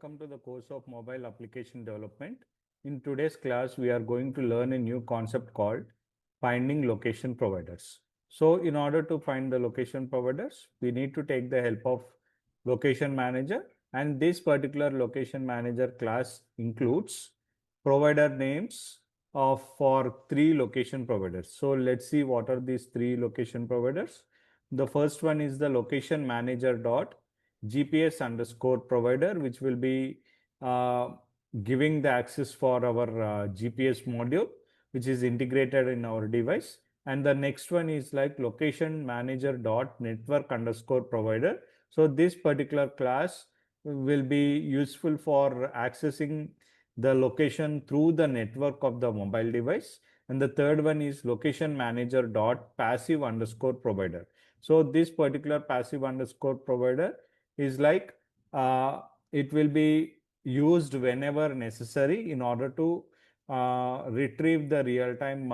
welcome to the course of mobile application development. In today's class, we are going to learn a new concept called finding location providers. So in order to find the location providers, we need to take the help of location manager, and this particular location manager class includes provider names of for 3 location providers. So let's see what are these 3 location providers. The first one is the location manager dot GPS underscore provider, which will be giving the access for our GPS module, which is integrated in our device. And the next one is like location manager dot network underscore provider. So this particular class will be useful for accessing the location through the network of the mobile device. And the third one is location manager dot passive underscore provider. So this particular passive underscore provider is like it will be used whenever necessary in order to retrieve the real-time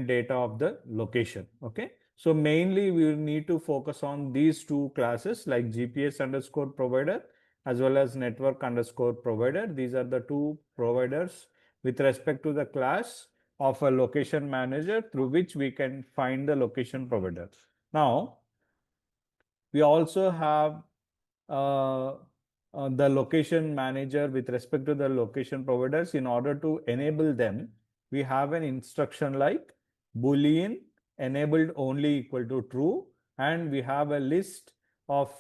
data of the location. Okay, so mainly we will need to focus on these 2 classes like GPS underscore provider as well as network underscore provider. These are the 2 providers with respect to the class of a location manager through which we can find the location provider. Now we also have the location manager with respect to the location providers. In order to enable them, we have an instruction like boolean enabled only equal to true, and we have a list of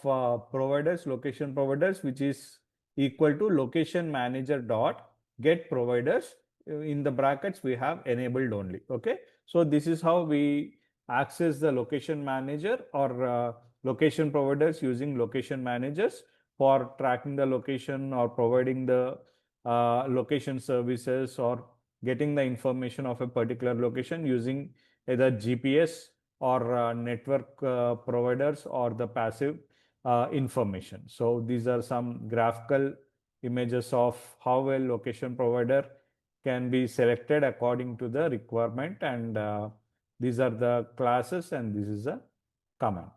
providers, location providers, which is equal to location manager dot get providers. In the brackets we have enabled only. Okay, so this is how we access the location manager or location providers using location managers for tracking the location or providing the location services or getting the information of a particular location using either GPS or network providers or the passive information. So these are some graphical images of how a location provider can be selected according to the requirement, and these are the classes and this is a command.